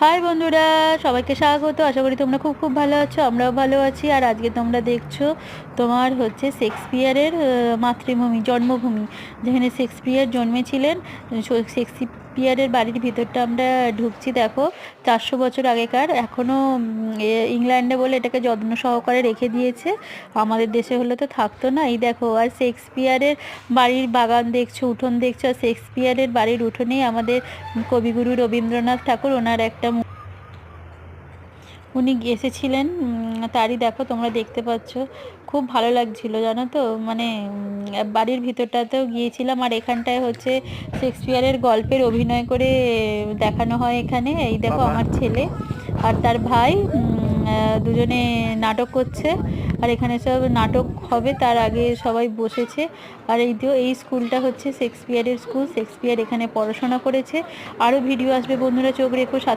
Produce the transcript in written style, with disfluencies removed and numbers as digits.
High বন্ধুরা, সবাইকে স্বাগত। আশা করি তোমরা খুব খুব ভালো আছো, আমরাও ভালো আছি। আর আজকে তোমরা দেখছো তোমার হচ্ছে শেক্সপিয়ারের মাতৃভূমি, জন্মভূমি, যেখানে শেক্সপিয়ার জন্মেছিলেন। শেক্সপিয়ারের বাড়ির ভিতরটা আমরা ঢুকছি। দেখো, 400 বছর আগেকার, এখনও ইংল্যান্ডে বলে এটাকে যত্ন সহকারে রেখে দিয়েছে। আমাদের দেশে হলে তো থাকতো না। এই দেখো, আর শেক্সপিয়ারের বাড়ির বাগান দেখছো, উঠোন দেখছো। আর শেক্সপিয়ারের বাড়ির উঠোনেই আমাদের কবিগুরু রবীন্দ্রনাথ ঠাকুর, ওনার একটা উনি এসেছিলেন, তারই দেখো তোমরা দেখতে পাচ্ছ। খুব ভালো লাগছিল জানো তো, মানে বাড়ির ভিতরটাতেও গিয়েছিলাম। আর এখানটায় হচ্ছে শেক্সপিয়ারের গল্পের অভিনয় করে দেখানো হয় এখানে। এই দেখো আমার ছেলে আর তার ভাই দুজনে নাটক করছে। আর এখানে সব নাটক হবে তার আগে সবাই বসেছে। আর এই স্কুলটা হচ্ছে শেক্সপিয়ারের স্কুল। শেক্সপিয়ার এখানে পড়াশোনা করেছে। আরও ভিডিও আসবে বন্ধুরা, চোখ রেখো সাথে।